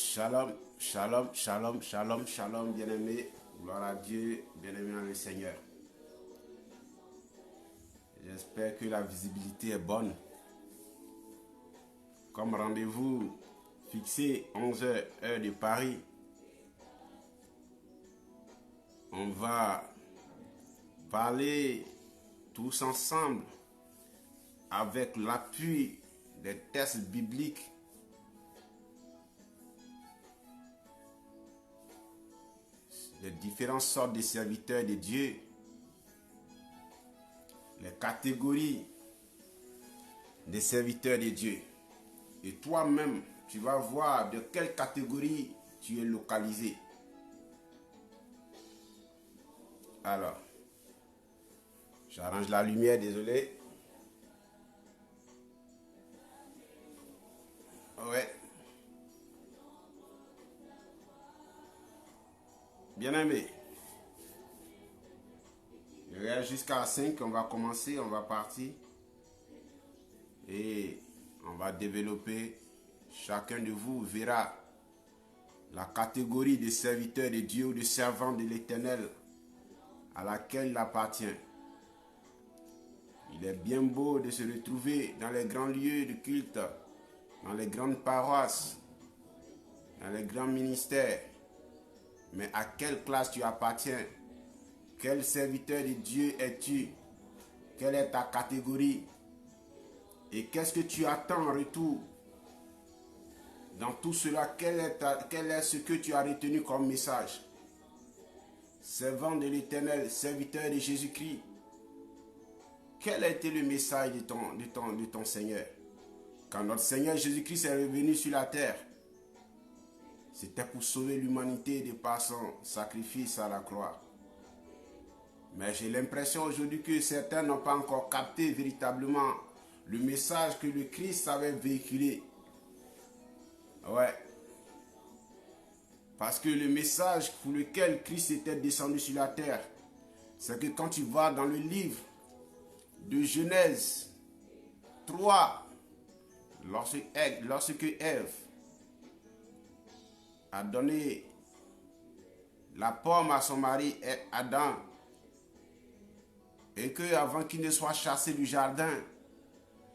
Shalom, shalom, shalom, shalom, shalom, bien-aimé. Gloire à Dieu, bien-aimé dans le Seigneur. J'espère que la visibilité est bonne. Comme rendez-vous fixé 11 h heure de Paris, on va parler tous ensemble avec l'appui des textes bibliques les différentes sortes de serviteurs de Dieu, les catégories des serviteurs de Dieu. Et toi-même, tu vas voir de quelle catégorie tu es localisé. Alors, j'arrange la lumière, désolé. Ouais. Bien-aimé, je reste jusqu'à 5, on va commencer, on va partir. Et on va développer. Chacun de vous verra la catégorie de serviteurs de Dieu ou de servants de l'Éternel à laquelle il appartient. Il est bien beau de se retrouver dans les grands lieux de culte, dans les grandes paroisses, dans les grands ministères. Mais à quelle classe tu appartiens? Quel serviteur de Dieu es-tu? Quelle est ta catégorie? Et qu'est-ce que tu attends en retour? Dans tout cela, quel est ce que tu as retenu comme message? Servant de l'Éternel, serviteur de Jésus-Christ, quel a été le message de ton Seigneur? Quand notre Seigneur Jésus-Christ est revenu sur la terre, c'était pour sauver l'humanité de par son sacrifice à la croix. Mais j'ai l'impression aujourd'hui que certains n'ont pas encore capté véritablement le message que le Christ avait véhiculé. Ouais. Parce que le message pour lequel Christ était descendu sur la terre, c'est que quand tu vas dans le livre de Genèse 3, lorsque Ève a donné la pomme à son mari Adam, et que avant qu'il ne soit chassé du jardin,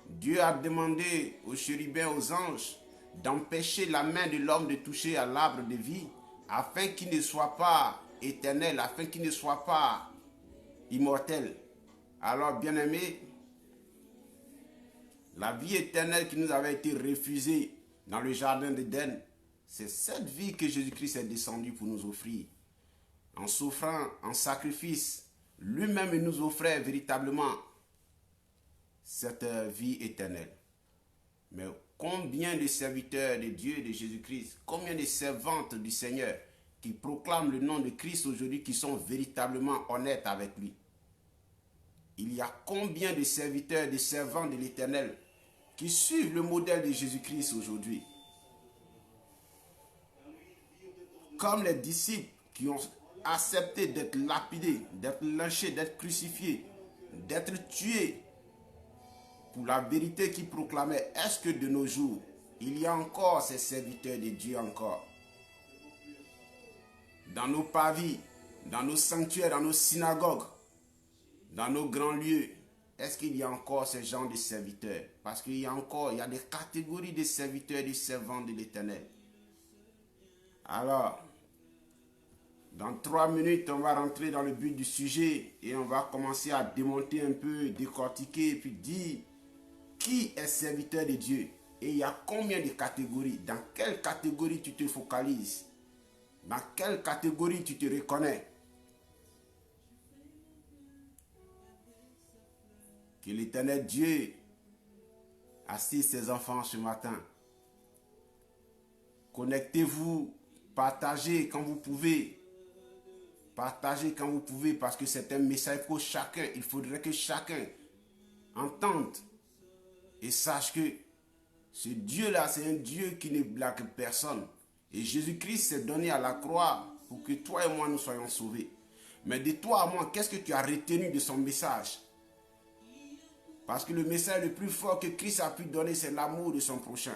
Dieu a demandé aux chérubins, aux anges, d'empêcher la main de l'homme de toucher à l'arbre de vie, afin qu'il ne soit pas éternel, afin qu'il ne soit pas immortel. Alors, bien-aimés, la vie éternelle qui nous avait été refusée dans le jardin d'Éden, c'est cette vie que Jésus-Christ est descendu pour nous offrir. En s'offrant en sacrifice, lui-même nous offrait véritablement cette vie éternelle. Mais combien de serviteurs de Dieu et de Jésus-Christ, combien de servantes du Seigneur qui proclament le nom de Christ aujourd'hui, qui sont véritablement honnêtes avec lui? Il y a combien de serviteurs, de servants de l'Éternel qui suivent le modèle de Jésus-Christ aujourd'hui? Comme les disciples qui ont accepté d'être lapidés, d'être lynchés, d'être crucifiés, d'être tués pour la vérité qu'ils proclamaient. Est-ce que de nos jours, il y a encore ces serviteurs de Dieu encore? Dans nos pavis, dans nos sanctuaires, dans nos synagogues, dans nos grands lieux, est-ce qu'il y a encore ces gens de serviteurs? Parce qu'il y a des catégories de serviteurs et de servants de l'Éternel. Alors, dans 3 minutes, on va rentrer dans le but du sujet et on va commencer à démonter un peu, décortiquer et puis dire qui est serviteur de Dieu. Et il y a combien de catégories? Dans quelle catégorie tu te focalises? Dans quelle catégorie tu te reconnais? Que l'Éternel Dieu assiste ses enfants ce matin. Connectez-vous, partagez quand vous pouvez. Partagez quand vous pouvez parce que c'est un message pour chacun. Il faudrait que chacun entende et sache que ce Dieu-là, c'est un Dieu qui ne blague personne. Et Jésus-Christ s'est donné à la croix pour que toi et moi nous soyons sauvés. Mais de toi à moi, qu'est-ce que tu as retenu de son message? Parce que le message le plus fort que Christ a pu donner, c'est l'amour de son prochain.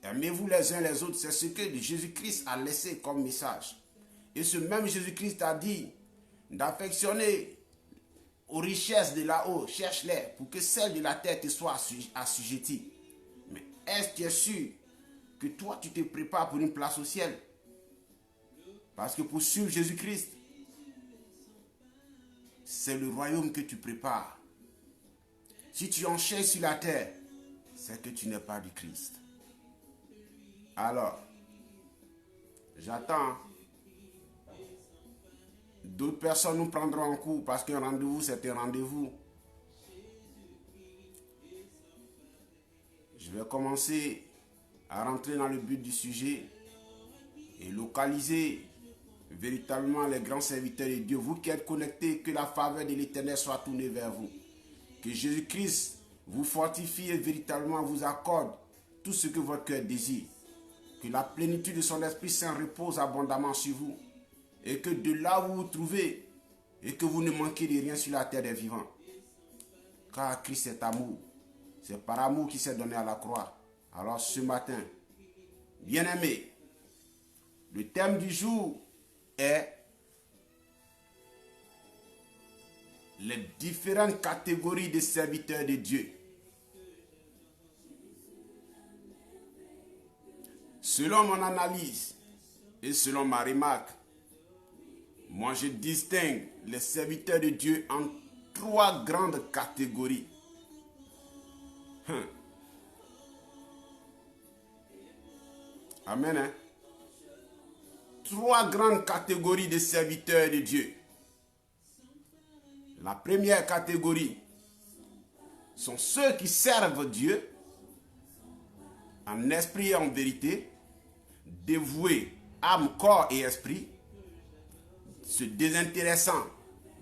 Aimez-vous les uns les autres. C'est ce que Jésus-Christ a laissé comme message. Et ce même Jésus-Christ a dit d'affectionner aux richesses de là-haut, cherche-les pour que celles de la terre te soient assujetties. Mais est-ce que tu es sûr que toi tu te prépares pour une place au ciel? Parce que pour suivre Jésus-Christ, c'est le royaume que tu prépares. Si tu enchaînes sur la terre, c'est que tu n'es pas du Christ. Alors, j'attends. D'autres personnes nous prendront en cours parce qu'un rendez-vous, c'est un rendez-vous. Je vais commencer à rentrer dans le but du sujet et localiser véritablement les grands serviteurs de Dieu. Vous qui êtes connectés, que la faveur de l'Éternel soit tournée vers vous. Que Jésus-Christ vous fortifie et véritablement vous accorde tout ce que votre cœur désire. Que la plénitude de son Esprit Saint repose abondamment sur vous. Et que de là où vous vous trouvez, et que vous ne manquez de rien sur la terre des vivants. Car Christ est amour. C'est par amour qu'il s'est donné à la croix. Alors ce matin, bien-aimés, le thème du jour est les différentes catégories de serviteurs de Dieu. Selon mon analyse et selon ma remarque, moi je distingue les serviteurs de Dieu en 3 grandes catégories. Amen. Hein? 3 grandes catégories de serviteurs de Dieu. La première catégorie sont ceux qui servent Dieu en esprit et en vérité, dévoués âme, corps et esprit, se désintéressant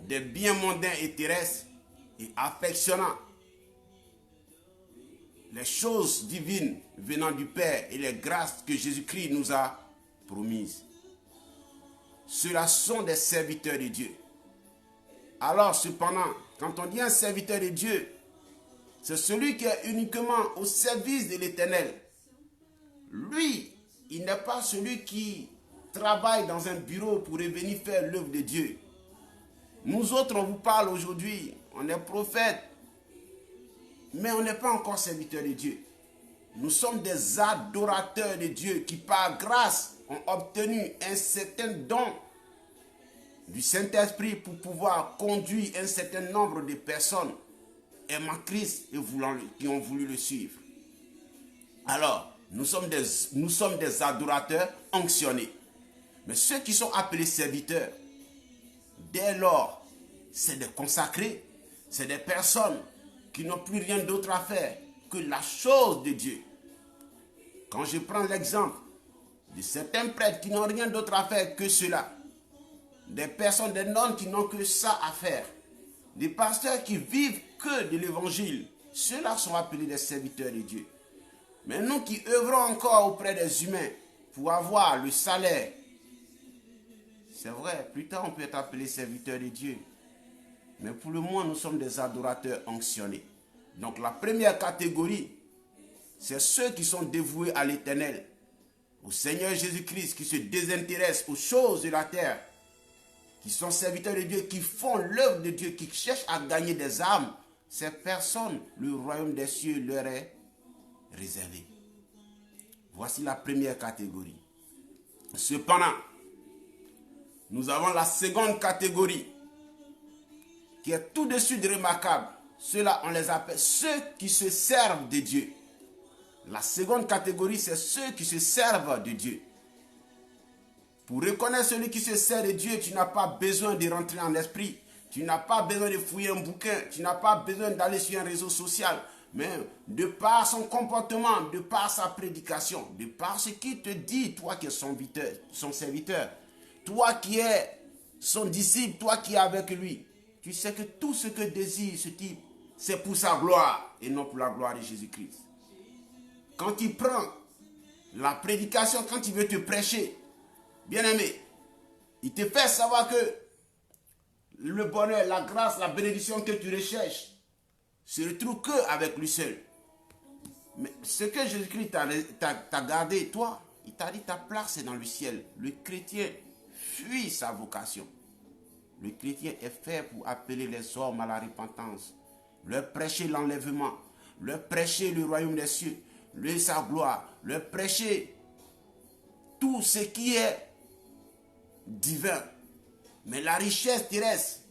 des biens mondains et terrestres et affectionnant les choses divines venant du Père et les grâces que Jésus-Christ nous a promises. Ceux-là sont des serviteurs de Dieu. Alors cependant, quand on dit un serviteur de Dieu, c'est celui qui est uniquement au service de l'Éternel. Lui, il n'est pas celui qui travaille dans un bureau pour revenir faire l'œuvre de Dieu. Nous autres, on vous parle aujourd'hui, on est prophètes, mais on n'est pas encore serviteurs de Dieu. Nous sommes des adorateurs de Dieu qui, par grâce, ont obtenu un certain don du Saint-Esprit pour pouvoir conduire un certain nombre de personnes aimant Christ et qui ont voulu le suivre. Alors, nous sommes des adorateurs onctionnés. Mais ceux qui sont appelés serviteurs, dès lors, c'est des consacrés, c'est des personnes qui n'ont plus rien d'autre à faire que la chose de Dieu. Quand je prends l'exemple de certains prêtres qui n'ont rien d'autre à faire que cela, des personnes, des nonnes qui n'ont que ça à faire, des pasteurs qui vivent que de l'évangile, ceux-là sont appelés des serviteurs de Dieu. Mais nous qui œuvrons encore auprès des humains pour avoir le salaire, c'est vrai, plus tard on peut être appelé serviteur de Dieu. Mais pour le moment, nous sommes des adorateurs onctionnés. Donc la première catégorie, c'est ceux qui sont dévoués à l'Éternel, au Seigneur Jésus-Christ, qui se désintéressent aux choses de la terre, qui sont serviteurs de Dieu, qui font l'œuvre de Dieu, qui cherchent à gagner des âmes. Ces personnes, le royaume des cieux leur est réservé. Voici la première catégorie. Cependant, nous avons la seconde catégorie qui est tout de suite remarquable. Ceux-là, on les appelle ceux qui se servent de Dieu. La seconde catégorie, c'est ceux qui se servent de Dieu. Pour reconnaître celui qui se sert de Dieu, tu n'as pas besoin de rentrer en esprit. Tu n'as pas besoin de fouiller un bouquin. Tu n'as pas besoin d'aller sur un réseau social. Mais de par son comportement, de par sa prédication, de par ce qu'il te dit, toi qui es son serviteur, toi qui es son disciple, toi qui es avec lui, tu sais que tout ce que désire ce type, c'est pour sa gloire et non pour la gloire de Jésus-Christ. Quand il prend la prédication, quand il veut te prêcher, bien-aimé, il te fait savoir que le bonheur, la grâce, la bénédiction que tu recherches se retrouve qu'avec lui seul. Mais ce que Jésus-Christ t'a gardé, toi, il t'a dit ta place est dans le ciel. Le chrétien fuit sa vocation. Le chrétien est fait pour appeler les hommes à la repentance, leur prêcher l'enlèvement, leur prêcher le royaume des cieux, sa gloire, leur prêcher tout ce qui est divin. Mais la richesse terrestre,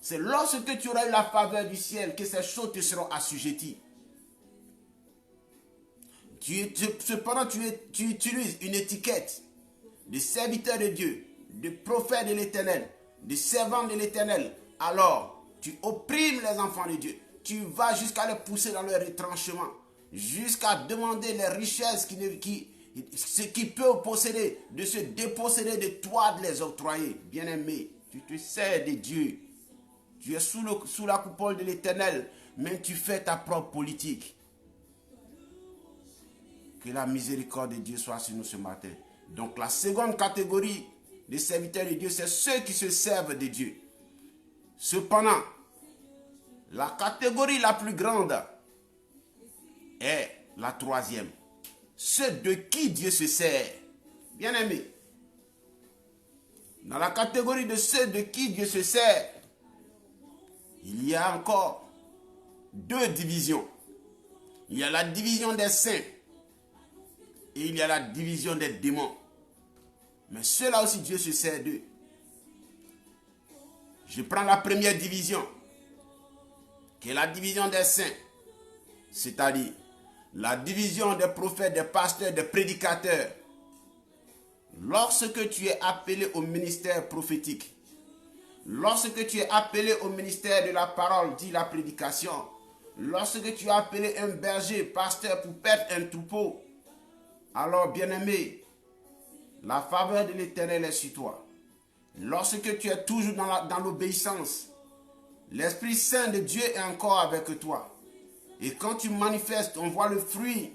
c'est lorsque tu auras eu la faveur du ciel que ces choses te seront assujetties. Cependant, tu utilises une étiquette de serviteur de Dieu, de prophète de l'Éternel, de servant de l'Éternel. Alors, tu opprimes les enfants de Dieu. Tu vas jusqu'à les pousser dans leur retranchement, jusqu'à demander les richesses ce qu'ils peuvent posséder, de se déposséder de toi, de les octroyer. Bien-aimé, tu te sers de Dieu. Tu es sous la coupole de l'Éternel, mais tu fais ta propre politique. Que la miséricorde de Dieu soit sur nous ce matin. Donc la seconde catégorie des serviteurs de Dieu, c'est ceux qui se servent de Dieu. Cependant, la catégorie la plus grande est la troisième. Ceux de qui Dieu se sert. Bien-aimé, dans la catégorie de ceux de qui Dieu se sert, il y a encore deux divisions. Il y a la division des saints et il y a la division des démons. Mais ceux-là aussi, Dieu se sert d'eux. Je prends la première division, qui est la division des saints, c'est-à-dire la division des prophètes, des pasteurs, des prédicateurs. Lorsque tu es appelé au ministère prophétique, lorsque tu es appelé au ministère de la parole, dit la prédication, lorsque tu es appelé un berger, pasteur pour perdre un troupeau, alors bien-aimé, la faveur de l'Éternel est sur toi. Lorsque tu es toujours dans l'obéissance, l'Esprit Saint de Dieu est encore avec toi. Et quand tu manifestes, on voit le fruit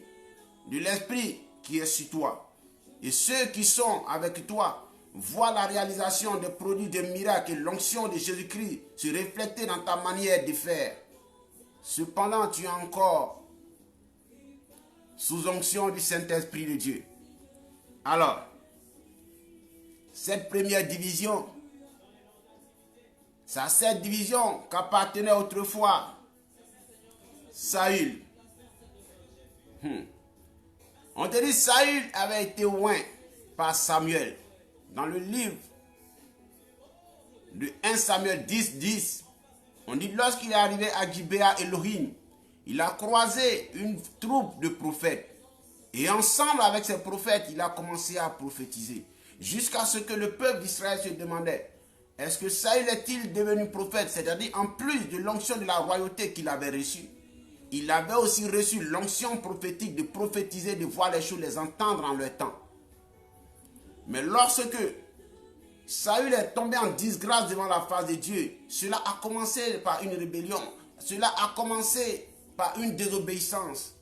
de l'Esprit qui est sur toi. Et ceux qui sont avec toi voient la réalisation des produits, des miracles et l'onction de Jésus-Christ se refléter dans ta manière de faire. Cependant, tu es encore sous onction du Saint-Esprit de Dieu. Alors, cette première division, c'est à cette division qu'appartenait autrefois Saül. On te dit Saül avait été oint par Samuel. Dans le livre de 1 Samuel 10, on dit lorsqu'il est arrivé à Gibéa Elohim, il a croisé une troupe de prophètes. Et ensemble avec ces prophètes, il a commencé à prophétiser. Jusqu'à ce que le peuple d'Israël se demandait, est-ce que Saül est-il devenu prophète? C'est-à-dire en plus de l'onction de la royauté qu'il avait reçue, il avait aussi reçu l'onction prophétique de prophétiser, de voir les choses, les entendre en leur temps. Mais lorsque Saül est tombé en disgrâce devant la face de Dieu, cela a commencé par une rébellion, cela a commencé par une désobéissance.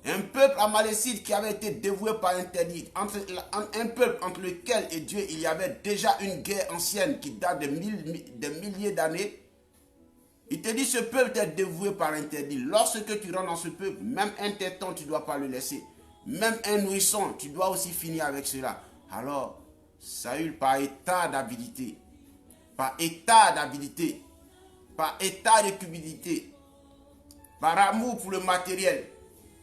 Un peuple amalécite qui avait été dévoué par interdit, un peuple entre lequel et Dieu il y avait déjà une guerre ancienne qui date de des milliers d'années. Il te dit ce peuple est dévoué par interdit. Lorsque tu rentres dans ce peuple, même un téton tu ne dois pas le laisser. Même un nourrisson, tu dois aussi finir avec cela. Alors, Saül par état d'avidité, par état de cupidité, par amour pour le matériel,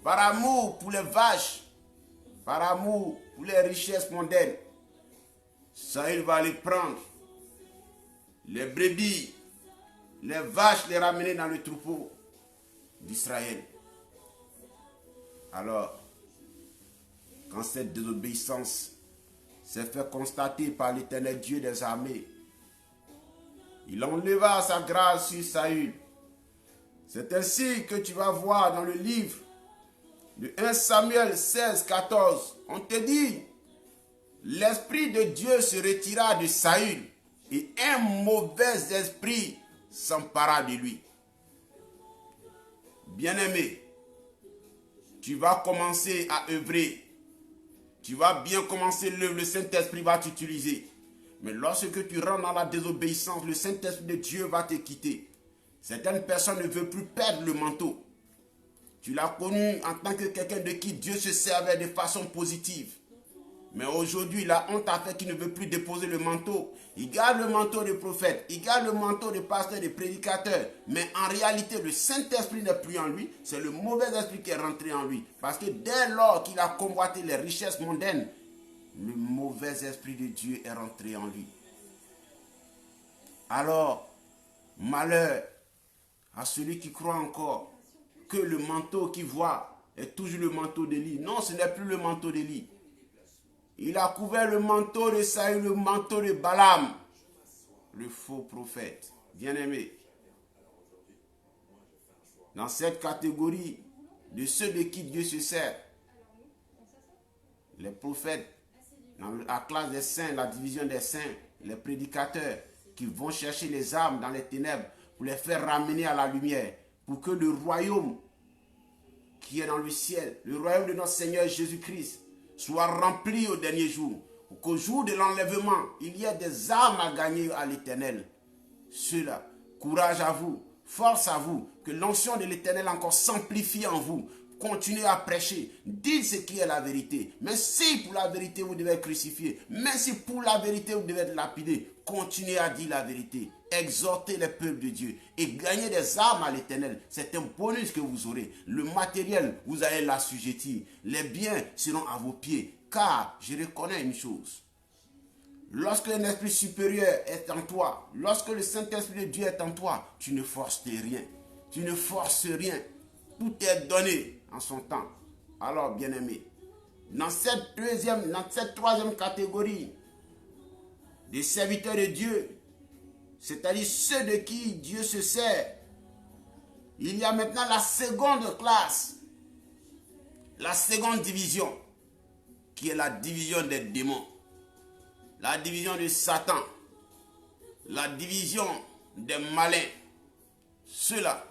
par amour pour les vaches, par amour pour les richesses mondaines, Saül va les prendre, les brebis, les vaches, les ramener dans le troupeau d'Israël. Alors, quand cette désobéissance s'est fait constater par l'Éternel Dieu des armées, il enleva sa grâce sur Saül. C'est ainsi que tu vas voir dans le livre de 1 Samuel 16, 14, on te dit, l'Esprit de Dieu se retira de Saül et un mauvais esprit s'empara de lui. Bien-aimé, tu vas commencer à œuvrer. Tu vas bien commencer l'œuvre, le Saint-Esprit va t'utiliser. Mais lorsque tu rentres dans la désobéissance, le Saint-Esprit de Dieu va te quitter. Certaines personnes ne veulent plus perdre le manteau. Tu l'as connu en tant que quelqu'un de qui Dieu se servait de façon positive. Mais aujourd'hui, la honte a fait qu'il ne veut plus déposer le manteau. Il garde le manteau de prophète, il garde le manteau de pasteur, de prédicateur. Mais en réalité, le Saint-Esprit n'est plus en lui. C'est le mauvais esprit qui est rentré en lui. Parce que dès lors qu'il a convoité les richesses mondaines, le mauvais esprit de Dieu est rentré en lui. Alors, malheur à celui qui croit encore que le manteau qu'il voit est toujours le manteau d'Élie. Non, ce n'est plus le manteau d'Élie. Il a couvert le manteau de Saül, le manteau de Balaam, le faux prophète. Bien-aimé, dans cette catégorie de ceux de qui Dieu se sert, les prophètes, dans la classe des saints, la division des saints, les prédicateurs qui vont chercher les âmes dans les ténèbres pour les faire ramener à la lumière, pour que le royaume qui est dans le ciel, le royaume de notre Seigneur Jésus-Christ, soit rempli au dernier jour, pour qu'au jour de l'enlèvement, il y ait des âmes à gagner à l'Éternel. Cela, courage à vous, force à vous, que l'onction de l'Éternel encore s'amplifie en vous. Continuez à prêcher, dites ce qui est la vérité. Mais si pour la vérité vous devez être crucifié, mais si pour la vérité vous devez être lapidé, continuez à dire la vérité. Exhortez les peuples de Dieu et gagnez des âmes à l'Éternel. C'est un bonus que vous aurez. Le matériel, vous allez l'assujettir. Les biens seront à vos pieds. Car je reconnais une chose. Lorsque un esprit supérieur est en toi, lorsque le Saint-Esprit de Dieu est en toi, tu ne forces rien. Tu ne forces rien. Tout est donné en son temps. Alors, bien-aimé, dans cette troisième catégorie des serviteurs de Dieu, c'est-à-dire ceux de qui Dieu se sert, il y a maintenant la seconde classe, la seconde division, qui est la division des démons, la division de Satan, la division des malins. Ceux-là,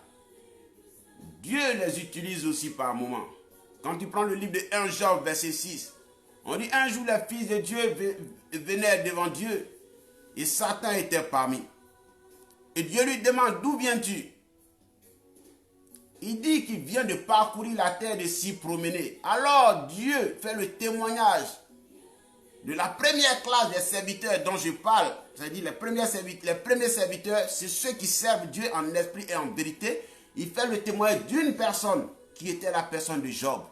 Dieu les utilise aussi par moments. Quand tu prends le livre de 1 Jean, verset 6, on dit un jour les fils de Dieu venaient devant Dieu et Satan était parmi. Et Dieu lui demande, d'où viens-tu? Il dit qu'il vient de parcourir la terre, de s'y promener. Alors Dieu fait le témoignage de la première classe des serviteurs dont je parle. C'est-à-dire les premiers serviteurs, c'est ceux qui servent Dieu en esprit et en vérité. Il fait le témoignage d'une personne qui était la personne de Job.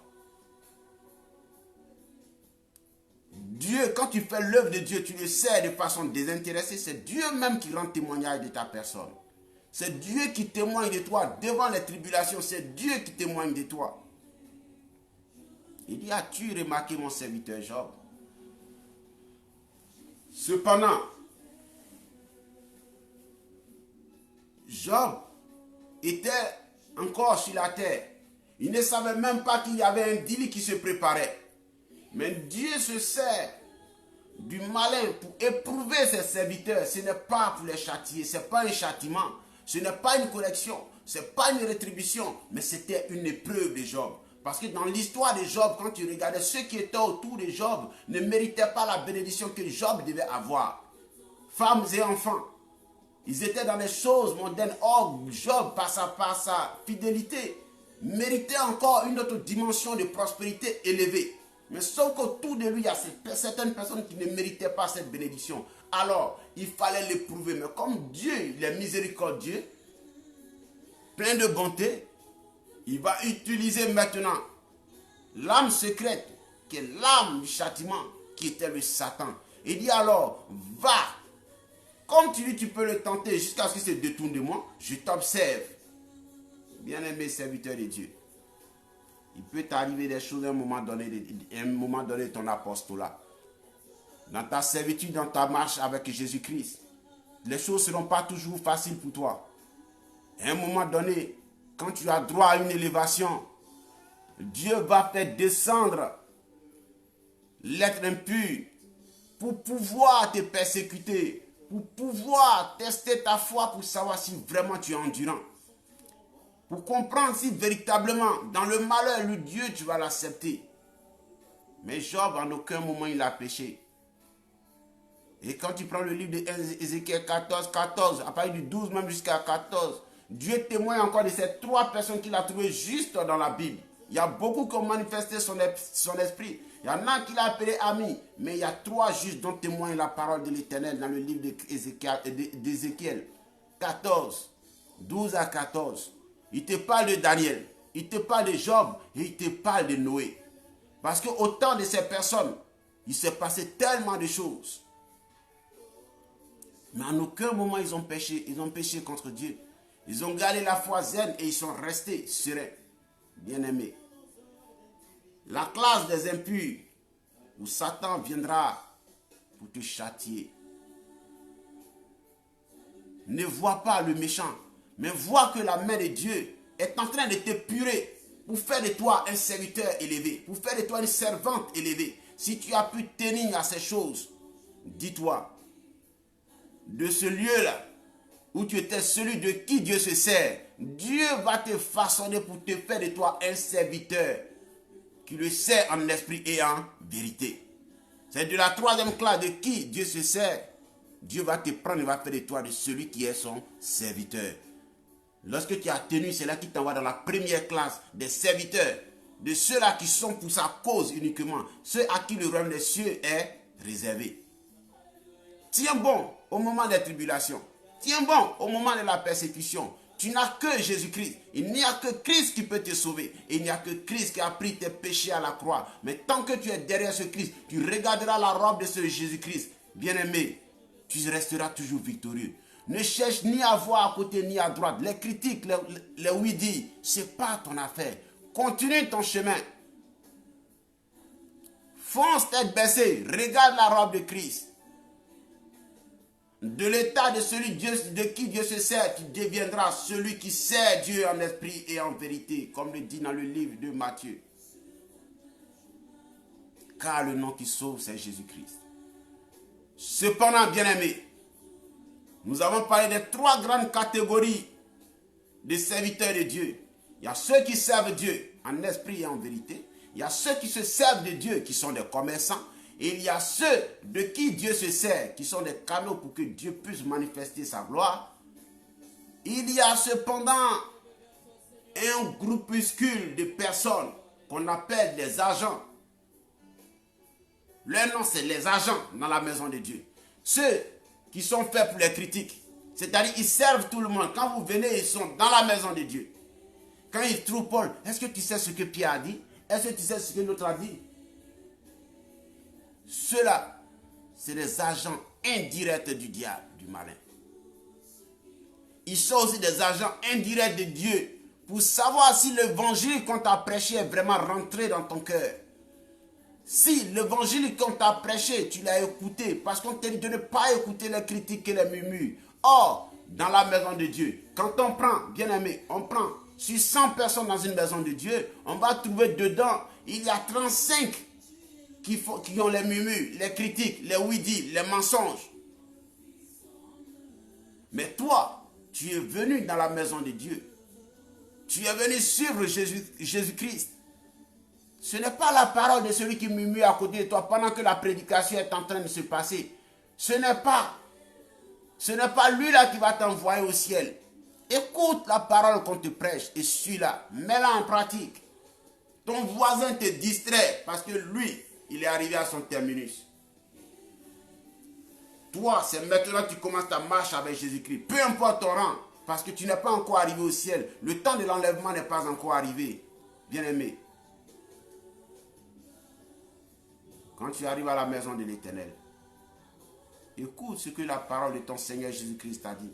Dieu, quand tu fais l'œuvre de Dieu, tu le sais de façon désintéressée, c'est Dieu même qui rend témoignage de ta personne. C'est Dieu qui témoigne de toi devant les tribulations, c'est Dieu qui témoigne de toi. Il dit, as-tu remarqué mon serviteur Job? Cependant, Job était encore sur la terre. Il ne savait même pas qu'il y avait un délit qui se préparait. Mais Dieu se sert du malin pour éprouver ses serviteurs. Ce n'est pas pour les châtier, ce n'est pas un châtiment, ce n'est pas une correction, ce n'est pas une rétribution, mais c'était une épreuve de Job. Parce que dans l'histoire de Job, quand tu regardais, ceux qui étaient autour de Job ne méritaient pas la bénédiction que Job devait avoir. Femmes et enfants, ils étaient dans les choses mondaines. Or, Job, par sa fidélité, méritait encore une autre dimension de prospérité élevée. Mais sauf qu'autour de lui, il y a certaines personnes qui ne méritaient pas cette bénédiction. Alors, il fallait l'éprouver. Mais comme Dieu, il est miséricordieux, plein de bonté, il va utiliser maintenant l'âme secrète, qui est l'âme du châtiment, qui était le Satan. Il dit alors, va, comme tu dis, tu peux le tenter jusqu'à ce qu'il se détourne de moi, je t'observe. Bien-aimé serviteur de Dieu, il peut t'arriver des choses à un moment donné de ton apostolat. Dans ta servitude, dans ta marche avec Jésus-Christ, les choses ne seront pas toujours faciles pour toi. À un moment donné, quand tu as droit à une élévation, Dieu va faire descendre l'être impur pour pouvoir te persécuter, pour pouvoir tester ta foi, pour savoir si vraiment tu es endurant. Pour comprendre si véritablement, dans le malheur, le Dieu, tu vas l'accepter. Mais Job, en aucun moment, il a péché. Et quand tu prends le livre d'Ézéchiel 14, à partir du 12 même jusqu'à 14, Dieu témoigne encore de ces 3 personnes qu'il a trouvées juste dans la Bible. Il y a beaucoup qui ont manifesté son esprit. Il y en a qui l'a appelé ami. Mais il y a 3 justes dont témoigne la parole de l'Éternel dans le livre d'Ézéchiel 14, 12 à 14. Il te parle de Daniel, il te parle de Job et il te parle de Noé. Parce qu'au temps de ces personnes, il s'est passé tellement de choses. Mais en aucun moment ils ont péché contre Dieu. Ils ont gardé la foi zen et ils sont restés sereins. Bien-aimés. La classe des impurs, où Satan viendra pour te châtier. Ne vois pas le méchant, mais vois que la main de Dieu est en train de te purer pour faire de toi un serviteur élevé, pour faire de toi une servante élevée. Si tu as pu tenir à ces choses, dis-toi, de ce lieu-là, où tu étais celui de qui Dieu se sert, Dieu va te façonner pour te faire de toi un serviteur qui le sert en esprit et en vérité. C'est de la 3e classe de qui Dieu se sert. Dieu va te prendre et va faire de toi de celui qui est son serviteur. Lorsque tu as tenu, c'est là qu'il t'envoie dans la 1re classe des serviteurs, de ceux-là qui sont pour sa cause uniquement, ceux à qui le royaume des cieux est réservé. Tiens bon au moment des tribulations. Tiens bon au moment de la persécution. Tu n'as que Jésus-Christ. Il n'y a que Christ qui peut te sauver. Et il n'y a que Christ qui a pris tes péchés à la croix. Mais tant que tu es derrière ce Christ, tu regarderas la robe de ce Jésus-Christ. Bien-aimé, tu resteras toujours victorieux. Ne cherche ni à voir à côté ni à droite. Les critiques, les oui-dis, ce n'est pas ton affaire. Continue ton chemin. Fonce tête baissée. Regarde la robe de Christ. De l'état de celui de qui Dieu se sert, tu deviendras celui qui sert Dieu en esprit et en vérité, comme le dit dans le livre de Matthieu. Car le nom qui sauve, c'est Jésus-Christ. Cependant, bien-aimés, nous avons parlé des 3 grandes catégories de serviteurs de Dieu. Il y a ceux qui servent Dieu en esprit et en vérité. Il y a ceux qui se servent de Dieu, qui sont des commerçants. Et il y a ceux de qui Dieu se sert, qui sont des canaux pour que Dieu puisse manifester sa gloire. Il y a cependant un groupuscule de personnes qu'on appelle les agents. Leur nom, c'est les agents dans la maison de Dieu. Ceux qui sont faits pour les critiques. C'est-à-dire, ils servent tout le monde. Quand vous venez, ils sont dans la maison de Dieu. Quand ils trouvent Paul, est-ce que tu sais ce que Pierre a dit? Est-ce que tu sais ce que l'autre a dit? Ceux-là, c'est les agents indirects du diable, du malin. Ils sont aussi des agents indirects de Dieu pour savoir si l'évangile qu'on t'a prêché est vraiment rentré dans ton cœur. Si l'évangile qu'on t'a prêché, tu l'as écouté, parce qu'on t'a dit de ne pas écouter les critiques et les murmures. Or, dans la maison de Dieu, quand on prend, bien aimé, on prend sur 100 personnes dans une maison de Dieu, on va trouver dedans, il y a 35 qui ont les murmures, les critiques, les oui-dis, les mensonges. Mais toi, tu es venu dans la maison de Dieu. Tu es venu suivre Jésus-Christ. Ce n'est pas la parole de celui qui murmure à côté de toi pendant que la prédication est en train de se passer. Ce n'est pas lui là qui va t'envoyer au ciel. Écoute la parole qu'on te prêche et suis-la. Mets-la en pratique. Ton voisin te distrait parce que lui, il est arrivé à son terminus. Toi, c'est maintenant que tu commences ta marche avec Jésus-Christ. Peu importe ton rang, parce que tu n'es pas encore arrivé au ciel. Le temps de l'enlèvement n'est pas encore arrivé. Bien-aimé. Quand tu arrives à la maison de l'Éternel, écoute ce que la parole de ton Seigneur Jésus-Christ a dit.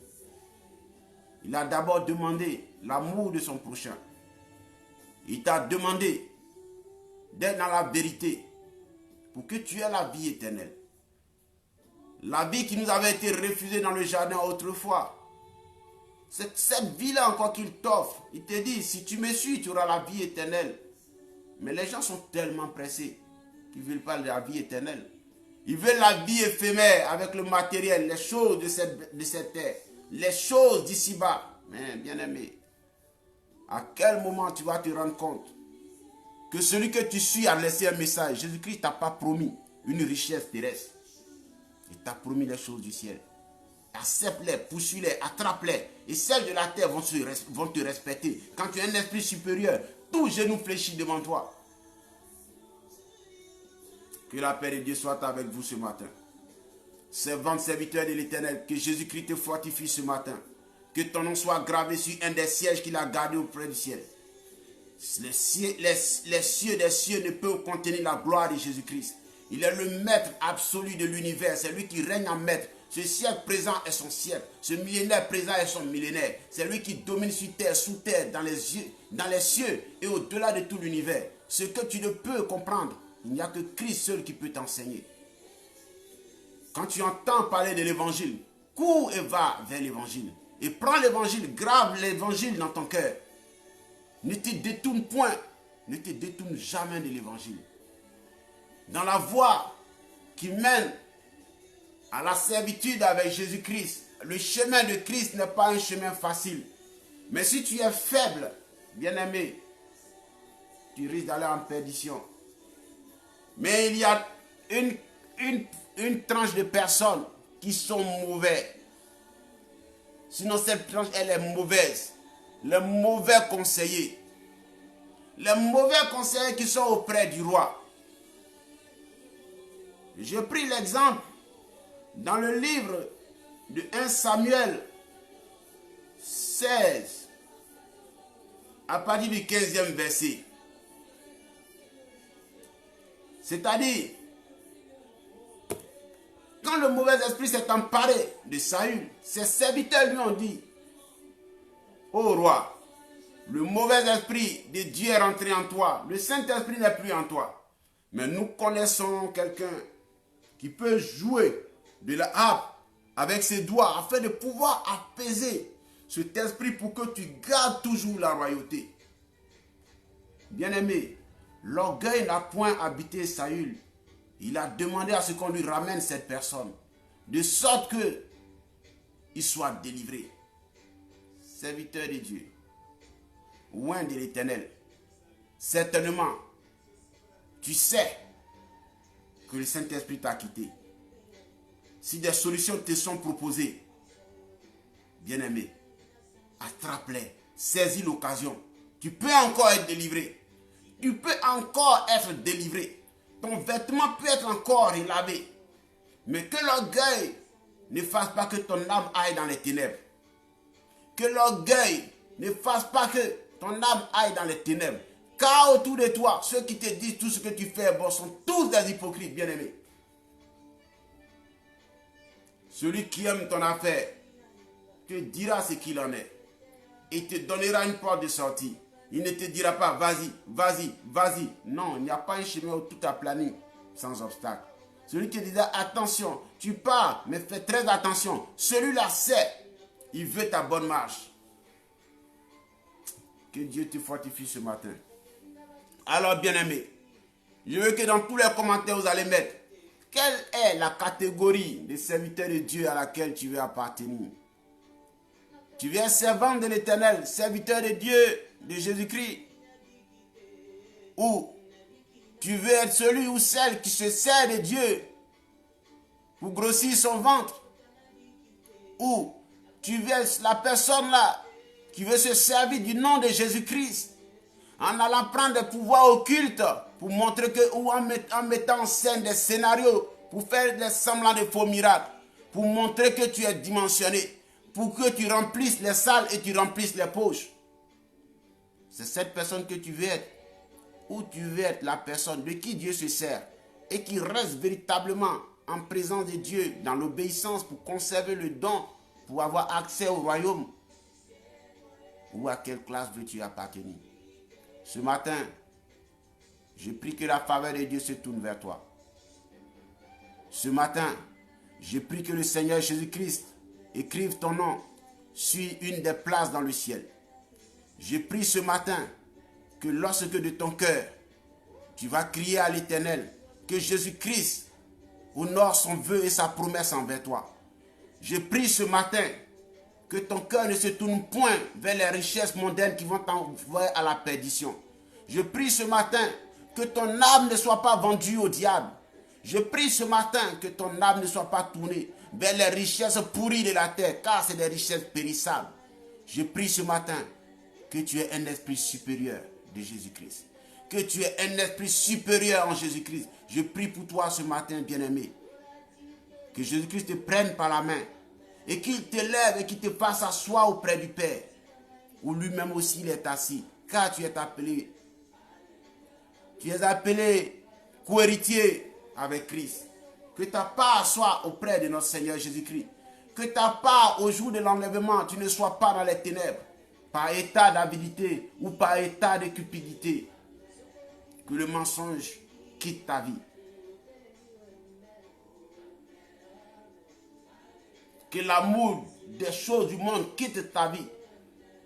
Il a d'abord demandé l'amour de son prochain. Il t'a demandé d'être dans la vérité pour que tu aies la vie éternelle. La vie qui nous avait été refusée dans le jardin autrefois. C'est cette vie-là encore qu'il t'offre. Il te dit, si tu me suis, tu auras la vie éternelle. Mais les gens sont tellement pressés qu'ils ne veulent pas la vie éternelle. Ils veulent la vie éphémère avec le matériel, les choses de cette terre, les choses d'ici-bas. Mais bien aimé, à quel moment tu vas te rendre compte que celui que tu suis a laissé un message? Jésus-Christ t'a pas promis une richesse terrestre. Il t'a promis les choses du ciel. Accepte-les, poursuis-les, attrape-les. Et celles de la terre vont te respecter. Quand tu es un esprit supérieur, tout genou fléchit devant toi. Que la paix de Dieu soit avec vous ce matin. Servante, serviteur de l'Éternel, que Jésus-Christ te fortifie ce matin. Que ton nom soit gravé sur un des sièges qu'il a gardés auprès du ciel. Les cieux des cieux ne peuvent contenir la gloire de Jésus-Christ. Il est le maître absolu de l'univers. C'est lui qui règne en maître. Ce siècle présent est son siècle. Ce millénaire présent est son millénaire. C'est lui qui domine sur terre, sous terre, dans les cieux et au-delà de tout l'univers. Ce que tu ne peux comprendre, il n'y a que Christ seul qui peut t'enseigner. Quand tu entends parler de l'évangile, cours et va vers l'évangile. Et prends l'évangile, grave l'évangile dans ton cœur. Ne te détourne point, ne te détourne jamais de l'évangile. Dans la voie qui mène à la servitude avec Jésus-Christ, le chemin de Christ n'est pas un chemin facile. Mais si tu es faible, bien-aimé, tu risques d'aller en perdition. Mais il y a une tranche de personnes qui sont mauvais. Sinon cette tranche, elle est mauvaise. Les mauvais conseillers. Les mauvais conseillers qui sont auprès du roi. J'ai pris l'exemple dans le livre de 1 Samuel 16, à partir du 15e verset. C'est-à-dire, quand le mauvais esprit s'est emparé de Saül, ses serviteurs lui ont dit: ô roi, le mauvais esprit de Dieu est rentré en toi, le Saint-Esprit n'est plus en toi. Mais nous connaissons quelqu'un qui peut jouer de la harpe avec ses doigts afin de pouvoir apaiser cet esprit pour que tu gardes toujours la royauté. Bien-aimé, l'orgueil n'a point habité Saül. Il a demandé à ce qu'on lui ramène cette personne, de sorte qu'il soit délivré. Serviteur de Dieu, loin de l'Éternel, certainement, tu sais que le Saint-Esprit t'a quitté. Si des solutions te sont proposées, bien-aimé, attrape-les, saisis l'occasion. Tu peux encore être délivré. Tu peux encore être délivré. Ton vêtement peut être encore lavé. Mais que l'orgueil ne fasse pas que ton âme aille dans les ténèbres. Que l'orgueil ne fasse pas que ton âme aille dans les ténèbres. Car autour de toi, ceux qui te disent tout ce que tu fais bon sont tous des hypocrites, bien-aimés. Celui qui aime ton affaire te dira ce qu'il en est et te donnera une porte de sortie. Il ne te dira pas vas-y, vas-y, vas-y. Non, il n'y a pas un chemin où tout aplani sans obstacle. Celui qui te dira attention, tu pars, mais fais très attention. Celui-là sait, il veut ta bonne marche. Que Dieu te fortifie ce matin. Alors bien-aimé, je veux que dans tous les commentaires vous allez mettre quelle est la catégorie de serviteurs de Dieu à laquelle tu veux appartenir. Tu es servant de l'Éternel, serviteur de Dieu, de Jésus-Christ. Ou tu veux être celui ou celle qui se sert de Dieu pour grossir son ventre. Ou tu veux être la personne là qui veut se servir du nom de Jésus-Christ en allant prendre des pouvoirs occultes pour montrer que, ou en mettant en scène des scénarios pour faire des semblants de faux miracles, pour montrer que tu es dimensionné, pour que tu remplisses les salles et tu remplisses les poches. C'est cette personne que tu veux être. Ou tu veux être la personne de qui Dieu se sert et qui reste véritablement en présence de Dieu dans l'obéissance pour conserver le don, pour avoir accès au royaume. Ou à quelle classe veux-tu appartenir? Ce matin, je prie que la faveur de Dieu se tourne vers toi. Ce matin, je prie que le Seigneur Jésus-Christ écrive ton nom sur une des places dans le ciel. Je prie ce matin que lorsque de ton cœur, tu vas crier à l'Éternel, que Jésus-Christ honore son vœu et sa promesse envers toi. Je prie ce matin que ton cœur ne se tourne point vers les richesses mondaines qui vont t'envoyer à la perdition. Je prie ce matin que ton âme ne soit pas vendue au diable. Je prie ce matin que ton âme ne soit pas tournée vers les richesses pourries de la terre, car c'est des richesses périssables. Je prie ce matin que tu aies un esprit supérieur de Jésus-Christ. Que tu aies un esprit supérieur en Jésus-Christ. Je prie pour toi ce matin, bien-aimé. Que Jésus-Christ te prenne par la main et qu'il te lève et qu'il te fasse asseoir auprès du Père, où lui-même aussi il est assis, car tu es appelé co-héritier avec Christ. Que ta part soit auprès de notre Seigneur Jésus-Christ. Que ta part au jour de l'enlèvement, tu ne sois pas dans les ténèbres, par état d'avidité ou par état de cupidité. Que le mensonge quitte ta vie. Que l'amour des choses du monde quitte ta vie.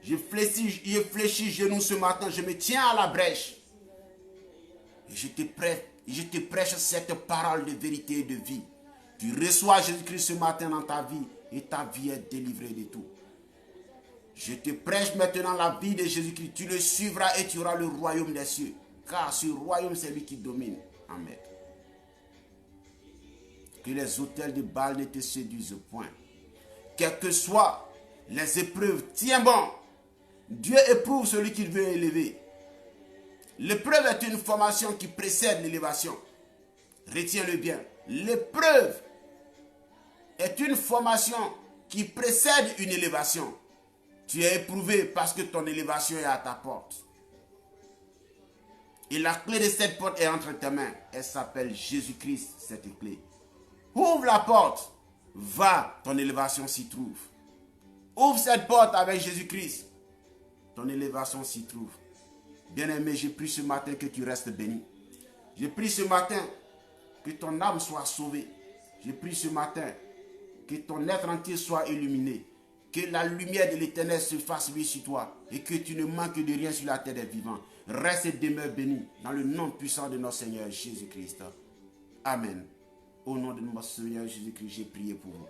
Je fléchis genoux ce matin, je me tiens à la brèche. Et je te prêche cette parole de vérité et de vie. Tu reçois Jésus-Christ ce matin dans ta vie et ta vie est délivrée de tout. Je te prêche maintenant la vie de Jésus-Christ. Tu le suivras et tu auras le royaume des cieux. Car ce royaume, c'est lui qui domine. Amen. Que les autels de Baal ne te séduisent point. Quelles que soient les épreuves, tiens bon. Dieu éprouve celui qu'il veut élever. L'épreuve est une formation qui précède l'élévation. Retiens-le bien. L'épreuve est une formation qui précède une élévation. Tu es éprouvé parce que ton élévation est à ta porte. Et la clé de cette porte est entre tes mains. Elle s'appelle Jésus-Christ, cette clé. Ouvre la porte. Va, ton élévation s'y trouve. Ouvre cette porte avec Jésus-Christ. Ton élévation s'y trouve. Bien-aimé, je prie ce matin que tu restes béni. Je prie ce matin que ton âme soit sauvée. Je prie ce matin que ton être entier soit illuminé. Que la lumière de l'Éternel se fasse luire sur toi. Et que tu ne manques de rien sur la terre des vivants. Reste et demeure béni dans le nom puissant de notre Seigneur Jésus-Christ. Amen. Au nom de notre Seigneur Jésus-Christ, j'ai prié pour vous.